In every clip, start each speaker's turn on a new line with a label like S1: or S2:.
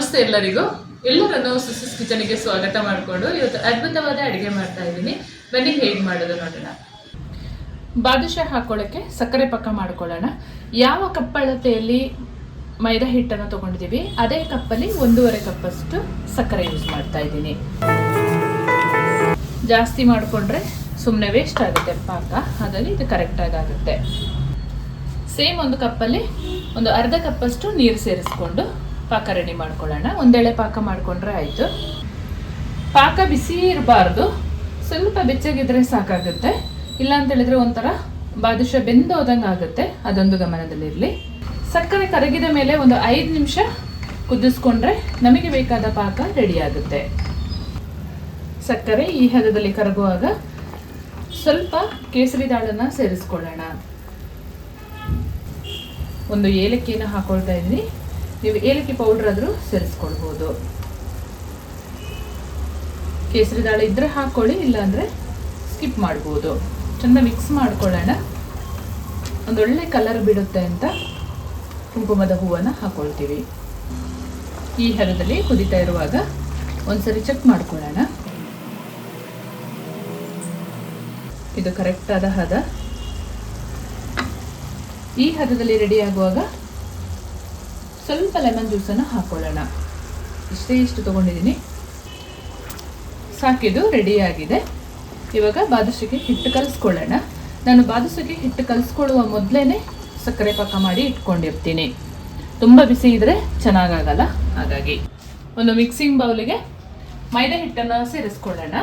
S1: ನಮಸ್ತೆ ಎಲ್ಲರಿಗೂ. ಎಲ್ಲರನ್ನು ಸುಸಿಸ್ ಕಿಚನ್ಗೆ ಸ್ವಾಗತ ಮಾಡಿಕೊಂಡು ಇವತ್ತು ಅದ್ಭುತವಾದ ಅಡುಗೆ ಮಾಡ್ತಾ ಇದ್ದೀನಿ. ಬನ್ನಿ ಹೇಗೆ ಮಾಡೋದು ನೋಡೋಣ. ಬಾದುಷಾ ಹಾಕೊಳ್ಳೋಕ್ಕೆ ಸಕ್ಕರೆ ಪಾಕ ಮಾಡ್ಕೊಳ್ಳೋಣ. ಯಾವ ಕಪ್ ಅಳತೆಯಲ್ಲಿ ಮೈದಾ ಹಿಟ್ಟನ್ನು ತೊಗೊಂಡಿದ್ದೀವಿ ಅದೇ ಕಪ್ಪಲ್ಲಿ 1.5 ಕಪ್ಪಷ್ಟು ಸಕ್ಕರೆ ಯೂಸ್ ಮಾಡ್ತಾ ಇದ್ದೀನಿ. ಜಾಸ್ತಿ ಮಾಡಿಕೊಂಡ್ರೆ ಸುಮ್ಮನೆ ವೇಸ್ಟ್ ಆಗುತ್ತೆ ಪಾಕ, ಹಾಗಾಗಿ ಇದು ಕರೆಕ್ಟಾಗಿ ಆಗುತ್ತೆ. ಸೇಮ್ ಒಂದು ಕಪ್ಪಲ್ಲಿ ಒಂದು ಅರ್ಧ ಕಪ್ಪಷ್ಟು ನೀರು ಸೇರಿಸ್ಕೊಂಡು ಪಾಕ ರೆಡಿ ಮಾಡ್ಕೊಳ್ಳೋಣ. ಒಂದೆಳೆ ಪಾಕ ಮಾಡಿಕೊಂಡ್ರೆ ಆಯಿತು. ಪಾಕ ಬಿಸಿ ಇರಬಾರ್ದು, ಸ್ವಲ್ಪ ಬೆಚ್ಚಗಿದ್ರೆ ಸಾಕಾಗುತ್ತೆ. ಇಲ್ಲ ಅಂತ ಹೇಳಿದ್ರೆ ಒಂಥರ ಬಾದುಷಾ ಬೆಂದೋದಂಗೆ ಆಗುತ್ತೆ, ಅದೊಂದು ಗಮನದಲ್ಲಿರಲಿ. ಸಕ್ಕರೆ ಕರಗಿದ ಮೇಲೆ ಒಂದು 5 ನಿಮಿಷ ಕುದಿಸ್ಕೊಂಡ್ರೆ ನಮಗೆ ಬೇಕಾದ ಪಾಕ ರೆಡಿ ಆಗುತ್ತೆ. ಸಕ್ಕರೆ ಈ ಹದದಲ್ಲಿ ಕರಗುವಾಗ ಸ್ವಲ್ಪ ಕೇಸರಿ ದಾಳನ್ನು ಸೇರಿಸ್ಕೊಳ್ಳೋಣ. ಒಂದು ಏಲಕ್ಕಿಯನ್ನು ಹಾಕೊಳ್ತಾ ಇದ್ದೀನಿ. ನೀವು ಏಲಕ್ಕಿ ಪೌಡ್ರ್ ಆದರೂ ಸೇರಿಸ್ಕೊಳ್ಬೋದು. ಕೇಸರಿ ದಾಳ ಇದ್ದರೆ ಹಾಕ್ಕೊಳ್ಳಿ, ಇಲ್ಲಾಂದರೆ ಸ್ಕಿಪ್ ಮಾಡ್ಬೋದು. ಚೆಂದ ಮಿಕ್ಸ್ ಮಾಡ್ಕೊಳ್ಳೋಣ. ಒಂದೊಳ್ಳೆ ಕಲರ್ ಬಿಡುತ್ತೆ ಅಂತ ಕುಂಕುಮದ ಹೂವನ್ನು ಹಾಕ್ಕೊಳ್ತೀವಿ. ಈ ಹದದಲ್ಲಿ ಕುದಿತಾ ಇರುವಾಗ ಒಂದ್ಸರಿ ಚೆಕ್ ಮಾಡ್ಕೊಳ್ಳೋಣ. ಇದು ಕರೆಕ್ಟಾದ ಹದ. ಈ ಹದದಲ್ಲಿ ರೆಡಿ ಆಗುವಾಗ ಸ್ವಲ್ಪ ಲೆಮನ್ ಜ್ಯೂಸನ್ನು ಹಾಕೊಳ್ಳೋಣ. ಇಷ್ಟು ತೊಗೊಂಡಿದ್ದೀನಿ, ಸಾಕಿದು ರೆಡಿಯಾಗಿದೆ. ಇವಾಗ ಬಾದುಷೆಗೆ ಹಿಟ್ಟು ಕಲಿಸ್ಕೊಳ್ಳೋಣ. ನಾನು ಬಾದುಷೆಗೆ ಹಿಟ್ಟು ಕಲಿಸ್ಕೊಳ್ಳುವ ಮೊದಲೇ ಸಕ್ಕರೆ ಪಾಕ ಮಾಡಿ ಇಟ್ಕೊಂಡಿರ್ತೀನಿ. ತುಂಬ ಬಿಸಿ ಇದ್ದರೆ ಚೆನ್ನಾಗಾಗಲ್ಲ, ಹಾಗಾಗಿ ಒಂದು ಮಿಕ್ಸಿಂಗ್ ಬೌಲಿಗೆ ಮೈದಾ ಹಿಟ್ಟನ್ನು ಸೇರಿಸ್ಕೊಳ್ಳೋಣ.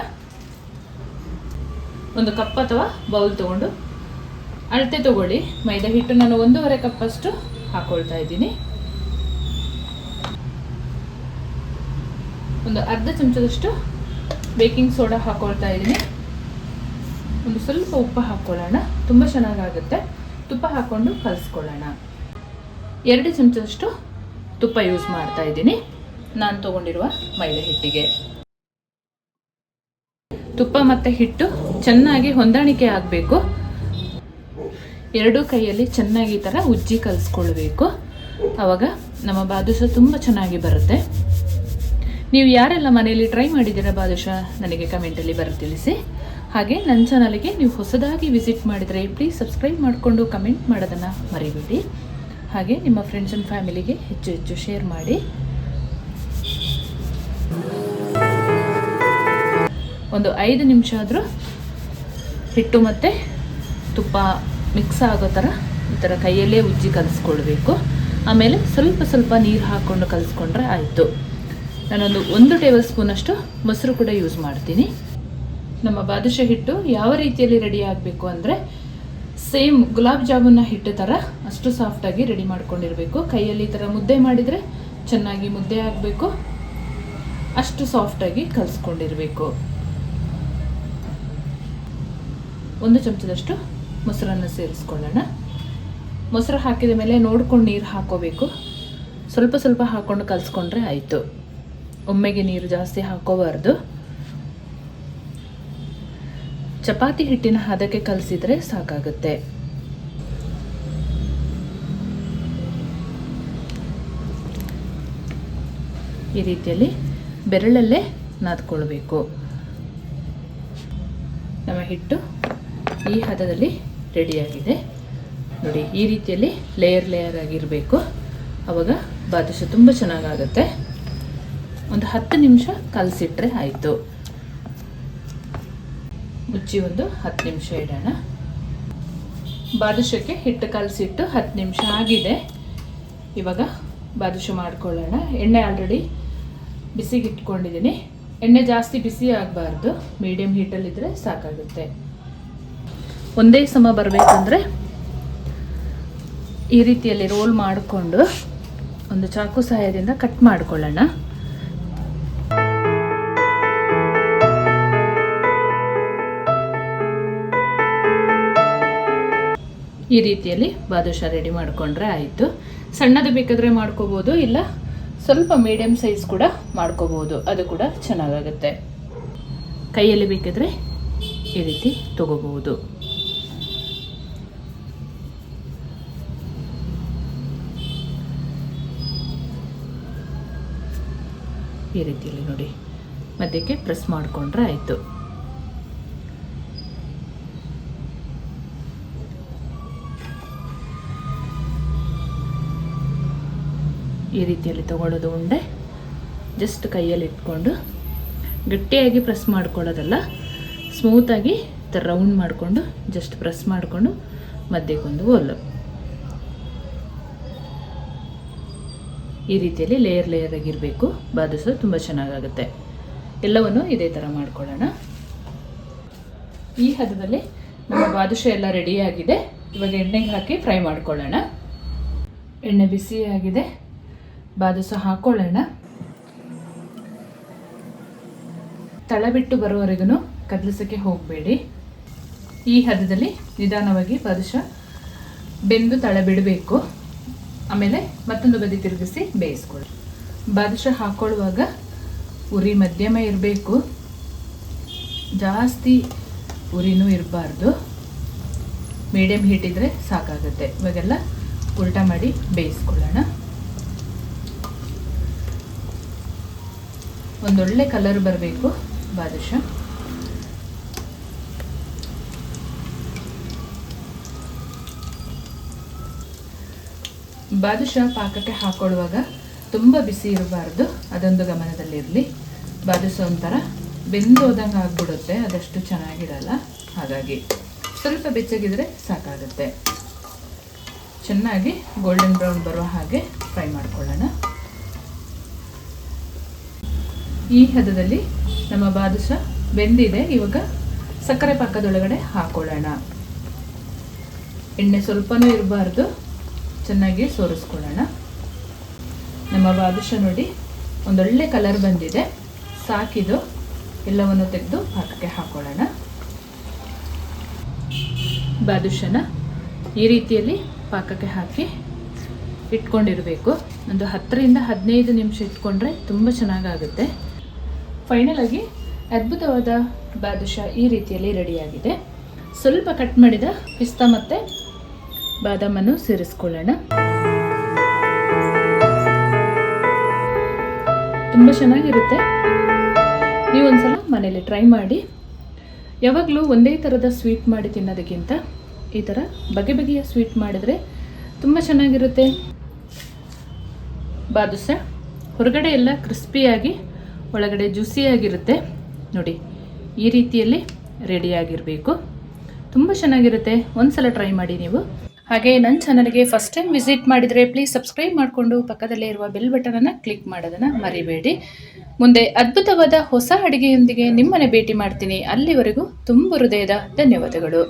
S1: ಒಂದು ಕಪ್ ಅಥವಾ ಬೌಲ್ ತೊಗೊಂಡು ಅಳತೆ ತಗೊಳ್ಳಿ. ಮೈದಾ ಹಿಟ್ಟು ನಾನು 1.5 ಕಪ್ಪಷ್ಟು ಹಾಕೊಳ್ತಾ ಇದ್ದೀನಿ. ಒಂದು ಅರ್ಧ ಚಮಚದಷ್ಟು ಬೇಕಿಂಗ್ ಸೋಡಾ ಹಾಕೊಳ್ತಾ ಇದ್ದೀನಿ. ಒಂದು ಸ್ವಲ್ಪ ಉಪ್ಪು ಹಾಕ್ಕೊಳ್ಳೋಣ, ತುಂಬ ಚೆನ್ನಾಗಾಗುತ್ತೆ. ತುಪ್ಪ ಹಾಕ್ಕೊಂಡು ಕಲಿಸ್ಕೊಳ್ಳೋಣ. 2 ಚಮಚದಷ್ಟು ತುಪ್ಪ ಯೂಸ್ ಮಾಡ್ತಾ ಇದ್ದೀನಿ ನಾನು ತೊಗೊಂಡಿರುವ ಮೈದಾ ಹಿಟ್ಟಿಗೆ. ತುಪ್ಪ ಮತ್ತು ಹಿಟ್ಟು ಚೆನ್ನಾಗಿ ಹೊಂದಾಣಿಕೆ ಆಗಬೇಕು. ಎರಡೂ ಕೈಯಲ್ಲಿ ಚೆನ್ನಾಗಿ ಈ ಥರ ಉಜ್ಜಿ ಕಲಿಸ್ಕೊಳ್ಬೇಕು. ಆವಾಗ ನಮ್ಮ ಬಾದುಷಾ ತುಂಬ ಚೆನ್ನಾಗಿ ಬರುತ್ತೆ. ನೀವು ಯಾರೆಲ್ಲ ಮನೆಯಲ್ಲಿ ಟ್ರೈ ಮಾಡಿದ್ದೀರಾ ಬಾದುಷಾ ನನಗೆ ಕಮೆಂಟಲ್ಲಿ ಬರೆದು ತಿಳಿಸಿ. ಹಾಗೆ ನನ್ನ ಚಾನಲ್ಗೆ ನೀವು ಹೊಸದಾಗಿ ವಿಸಿಟ್ ಮಾಡಿದರೆ ಪ್ಲೀಸ್ ಸಬ್ಸ್ಕ್ರೈಬ್ ಮಾಡಿಕೊಂಡು ಕಮೆಂಟ್ ಮಾಡೋದನ್ನು ಮರಿಬೇಡಿ. ಹಾಗೆ ನಿಮ್ಮ ಫ್ರೆಂಡ್ಸ್ ಆ್ಯಂಡ್ ಫ್ಯಾಮಿಲಿಗೆ ಹೆಚ್ಚು ಶೇರ್ ಮಾಡಿ. ಒಂದು 5 ನಿಮಿಷ ಆದರೂ ಹಿಟ್ಟು ಮತ್ತು ತುಪ್ಪ ಮಿಕ್ಸ್ ಆಗೋ ಥರ ಈ ಥರ ಕೈಯಲ್ಲೇ ಉಜ್ಜಿ ಕಲಿಸ್ಕೊಳ್ಬೇಕು. ಆಮೇಲೆ ಸ್ವಲ್ಪ ನೀರು ಹಾಕ್ಕೊಂಡು ಕಲಿಸ್ಕೊಂಡ್ರೆ ಆಯಿತು. ನಾನೊಂದು 1 ಟೇಬಲ್ ಸ್ಪೂನಷ್ಟು ಮೊಸರು ಕೂಡ ಯೂಸ್ ಮಾಡ್ತೀನಿ. ನಮ್ಮ ಬಾದುಷಾ ಹಿಟ್ಟು ಯಾವ ರೀತಿಯಲ್ಲಿ ರೆಡಿ ಆಗಬೇಕು ಅಂದರೆ ಸೇಮ್ ಗುಲಾಬ್ ಜಾಮೂನ್ನ ಹಿಟ್ಟು ಥರ ಅಷ್ಟು ಸಾಫ್ಟಾಗಿ ರೆಡಿ ಮಾಡ್ಕೊಂಡಿರಬೇಕು. ಕೈಯಲ್ಲಿ ಈ ಥರ ಮುದ್ದೆ ಮಾಡಿದರೆ ಚೆನ್ನಾಗಿ ಮುದ್ದೆ ಆಗಬೇಕು, ಅಷ್ಟು ಸಾಫ್ಟಾಗಿ ಕಲಿಸ್ಕೊಂಡಿರಬೇಕು. 1 ಚಮಚದಷ್ಟು ಮೊಸರನ್ನು ಸೇರಿಸ್ಕೊಳ್ಳೋಣ. ಮೊಸರು ಹಾಕಿದ ಮೇಲೆ ನೋಡ್ಕೊಂಡು ನೀರು ಹಾಕೋಬೇಕು. ಸ್ವಲ್ಪ ಹಾಕ್ಕೊಂಡು ಕಲಿಸ್ಕೊಂಡ್ರೆ ಆಯಿತು. ಒಮ್ಮೆಗೆ ನೀರು ಜಾಸ್ತಿ ಹಾಕೋಬಾರ್ದು. ಚಪಾತಿ ಹಿಟ್ಟಿನ ಹದಕ್ಕೆ ಕಲಸಿದ್ರೆ ಸಾಕಾಗುತ್ತೆ. ಈ ರೀತಿಯಲ್ಲಿ ಬೆರಳಲ್ಲೇ ನಾದ್ಕೊಳ್ಬೇಕು. ನಮ್ಮ ಹಿಟ್ಟು ಈ ಹದದಲ್ಲಿ ರೆಡಿಯಾಗಿದೆ ನೋಡಿ. ಈ ರೀತಿಯಲ್ಲಿ ಲೇಯರ್ ಆಗಿರಬೇಕು. ಆವಾಗ ಬಾದುಷಾ ತುಂಬ ಚೆನ್ನಾಗಾಗುತ್ತೆ. ಒಂದು 10 ನಿಮಿಷ ಕಲಸಿಟ್ರೆ ಆಯಿತು. ಮುಚ್ಚಿ ಒಂದು 10 ನಿಮಿಷ ಇಡೋಣ. ಬಾದುಷಕ್ಕೆ ಹಿಟ್ಟು ಕಲಸಿಟ್ಟು 10 ನಿಮಿಷ ಆಗಿದೆ. ಇವಾಗ ಬಾದುಷಾ ಮಾಡ್ಕೊಳ್ಳೋಣ. ಎಣ್ಣೆ ಆಲ್ರೆಡಿ ಬಿಸಿಗೆ ಇಟ್ಕೊಂಡಿದ್ದೀನಿ. ಎಣ್ಣೆ ಜಾಸ್ತಿ ಬಿಸಿ ಆಗಬಾರ್ದು, ಮೀಡಿಯಮ್ ಹೀಟಲ್ಲಿದ್ದರೆ ಸಾಕಾಗುತ್ತೆ. ಒಂದೇ ಸಮ ಬರಬೇಕಂದ್ರೆ ಈ ರೀತಿಯಲ್ಲಿ ರೋಲ್ ಮಾಡಿಕೊಂಡು ಒಂದು ಚಾಕು ಸಹಾಯದಿಂದ ಕಟ್ ಮಾಡ್ಕೊಳ್ಳೋಣ. ಈ ರೀತಿಯಲ್ಲಿ ಬಾದುಷಾ ರೆಡಿ ಮಾಡಿಕೊಂಡ್ರೆ ಆಯಿತು. ಸಣ್ಣದು ಬೇಕಾದರೆ ಮಾಡ್ಕೋಬೋದು, ಇಲ್ಲ ಸ್ವಲ್ಪ ಮೀಡಿಯಮ್ ಸೈಜ್ ಕೂಡ ಮಾಡ್ಕೋಬೋದು, ಅದು ಕೂಡ ಚೆನ್ನಾಗಾಗುತ್ತೆ. ಕೈಯಲ್ಲಿ ಬೇಕಿದ್ರೆ ಈ ರೀತಿ ತಗೋಬಹುದು. ಈ ರೀತಿಯಲ್ಲಿ ನೋಡಿ ಮಧ್ಯಕ್ಕೆ ಪ್ರೆಸ್ ಮಾಡಿಕೊಂಡ್ರೆ ಆಯಿತು. ಈ ರೀತಿಯಲ್ಲಿ ತಗೊಳ್ಳೋದು ಉಂಡೆ ಜಸ್ಟ್ ಕೈಯಲ್ಲಿ ಇಟ್ಕೊಂಡು ಗಟ್ಟಿಯಾಗಿ ಪ್ರೆಸ್ ಮಾಡ್ಕೊಳ್ಳೋದಲ್ಲ, ಸ್ಮೂತಾಗಿ ರೌಂಡ್ ಮಾಡಿಕೊಂಡು ಜಸ್ಟ್ ಪ್ರೆಸ್ ಮಾಡಿಕೊಂಡು ಮಧ್ಯಕ್ಕೊಂದು ಹೋಲು. ಈ ರೀತಿಯಲ್ಲಿ ಲೇಯರ್ ಲೇಯರ್ ಆಗಿರಬೇಕು. ಬಾದುಷ ತುಂಬ ಚೆನ್ನಾಗಾಗುತ್ತೆ. ಎಲ್ಲವನ್ನು ಇದೇ ಥರ ಮಾಡ್ಕೊಳ್ಳೋಣ. ಈ ಹದದಲ್ಲಿ ನಮ್ಮ ಬಾದುಷ ಎಲ್ಲ ರೆಡಿಯಾಗಿದೆ. ಇವಾಗ ಎಣ್ಣೆಗೆ ಹಾಕಿ ಫ್ರೈ ಮಾಡ್ಕೊಳ್ಳೋಣ. ಎಣ್ಣೆ ಬಿಸಿಯಾಗಿದೆ, ಬಾದುಷ ಹಾಕ್ಕೊಳ್ಳೋಣ. ತಳ ಬಿಟ್ಟು ಬರುವವರೆಗೂ ಕದಲಿಸೋಕ್ಕೆ ಹೋಗಬೇಡಿ. ಈ ಹದದಲ್ಲಿ ನಿಧಾನವಾಗಿ ಬಾದುಷ ಬೆಂದು ತಳ ಬಿಡಬೇಕು. ಆಮೇಲೆ ಮತ್ತೊಂದು ಬದಿ ತಿರುಗಿಸಿ ಬೇಯಿಸ್ಕೊಳ್ಳಿ. ಬಾದುಷ ಹಾಕ್ಕೊಳ್ಳುವಾಗ ಉರಿ ಮಧ್ಯಮ ಇರಬೇಕು, ಜಾಸ್ತಿ ಉರಿನೂ ಇರಬಾರ್ದು. ಮೀಡಿಯಮ್ ಹೀಟ್ ಇದ್ದರೆ ಸಾಕಾಗುತ್ತೆ. ಇವಾಗೆಲ್ಲ ಉಲ್ಟಾ ಮಾಡಿ ಬೇಯಿಸ್ಕೊಳ್ಳೋಣ. ಒಂದೊಳ್ಳೆ ಕಲರ್ ಬರಬೇಕು ಬಾದುಷ. ಬಾದುಷ ಪಾಕಕ್ಕೆ ಹಾಕೊಳ್ಳುವಾಗ ತುಂಬ ಬಿಸಿ ಇರಬಾರ್ದು, ಅದೊಂದು ಗಮನದಲ್ಲಿರಲಿ. ಬಾದುಷ ಒಂಥರ ಬೆಂದೋದಂಗೆ ಆಗ್ಬಿಡುತ್ತೆ, ಅದಷ್ಟು ಚೆನ್ನಾಗಿರಲ್ಲ. ಹಾಗಾಗಿ ಸ್ವಲ್ಪ ಬೆಚ್ಚಗಿದ್ರೆ ಸಾಕಾಗುತ್ತೆ. ಚೆನ್ನಾಗಿ ಗೋಲ್ಡನ್ ಬ್ರೌನ್ ಬರೋ ಹಾಗೆ ಫ್ರೈ ಮಾಡ್ಕೊಳ್ಳೋಣ. ಈ ಹದದಲ್ಲಿ ನಮ್ಮ ಬಾದುಷ ಬೆಂದಿದೆ. ಇವಾಗ ಸಕ್ಕರೆ ಪಾಕದೊಳಗಡೆ ಹಾಕೊಳ್ಳೋಣ. ಎಣ್ಣೆ ಸ್ವಲ್ಪನೂ ಇರಬಾರ್ದು, ಚೆನ್ನಾಗಿ ಸೋರಿಸ್ಕೊಳ್ಳೋಣ. ನಮ್ಮ ಬಾದುಷ ನೋಡಿ ಒಂದೊಳ್ಳೆ ಕಲರ್ ಬಂದಿದೆ. ಸಾಕಿದು ಎಲ್ಲವನ್ನು ತೆಗೆದು ಪಾಕಕ್ಕೆ ಹಾಕೊಳ್ಳೋಣ. ಬಾದುಷನ ಈ ರೀತಿಯಲ್ಲಿ ಪಾಕಕ್ಕೆ ಹಾಕಿ ಇಟ್ಕೊಂಡಿರಬೇಕು. ಒಂದು 10ರಿಂದ 15 ನಿಮಿಷ ಇಟ್ಕೊಂಡ್ರೆ ತುಂಬ ಚೆನ್ನಾಗಾಗುತ್ತೆ. ಫೈನಲ್ ಆಗಿ ಅದ್ಭುತವಾದ ಬಾದುಷ ಈ ರೀತಿಯಲ್ಲಿ ರೆಡಿಯಾಗಿದೆ. ಸ್ವಲ್ಪ ಕಟ್ ಮಾಡಿದ ಪಿಸ್ತಾ ಮತ್ತು ಬಾದಾಮನ್ನು ಸೇರಿಸ್ಕೊಳ್ಳೋಣ. ತುಂಬ ಚೆನ್ನಾಗಿರುತ್ತೆ. ನೀವು ಒಂದ್ಸಲ ಮನೇಲಿ ಟ್ರೈ ಮಾಡಿ. ಯಾವಾಗಲೂ ಒಂದೇ ಥರದ ಸ್ವೀಟ್ ಮಾಡಿ ತಿನ್ನೋದಕ್ಕಿಂತ ಈ ಥರ ಬಗೆ ಬಗೆಯ ಸ್ವೀಟ್ ಮಾಡಿದರೆ ತುಂಬ ಚೆನ್ನಾಗಿರುತ್ತೆ. ಬಾದುಷ ಹೊರಗಡೆ ಎಲ್ಲ ಕ್ರಿಸ್ಪಿಯಾಗಿ ಒಳಗಡೆ ಜ್ಯೂಸಿಯಾಗಿರುತ್ತೆ. ನೋಡಿ ಈ ರೀತಿಯಲ್ಲಿ ರೆಡಿಯಾಗಿರಬೇಕು. ತುಂಬ ಚೆನ್ನಾಗಿರುತ್ತೆ. ಒಂದ್ಸಲ ಟ್ರೈ ಮಾಡಿ ನೀವು. ಹಾಗೆ ನನ್ನ ಚಾನಲ್ಗೆ ಫಸ್ಟ್ ಟೈಮ್ ವಿಸಿಟ್ ಮಾಡಿದರೆ ಪ್ಲೀಸ್ ಸಬ್ಸ್ಕ್ರೈಬ್ ಮಾಡಿಕೊಂಡು ಪಕ್ಕದಲ್ಲೇ ಇರುವ ಬೆಲ್ ಬಟನನ್ನು ಕ್ಲಿಕ್ ಮಾಡೋದನ್ನು ಮರಿಬೇಡಿ. ಮುಂದೆ ಅದ್ಭುತವಾದ ಹೊಸ ಅಡುಗೆಯೊಂದಿಗೆ ನಿಮ್ಮನ್ನು ಭೇಟಿ ಮಾಡ್ತೀನಿ. ಅಲ್ಲಿವರೆಗೂ ತುಂಬ ಹೃದಯದ ಧನ್ಯವಾದಗಳು.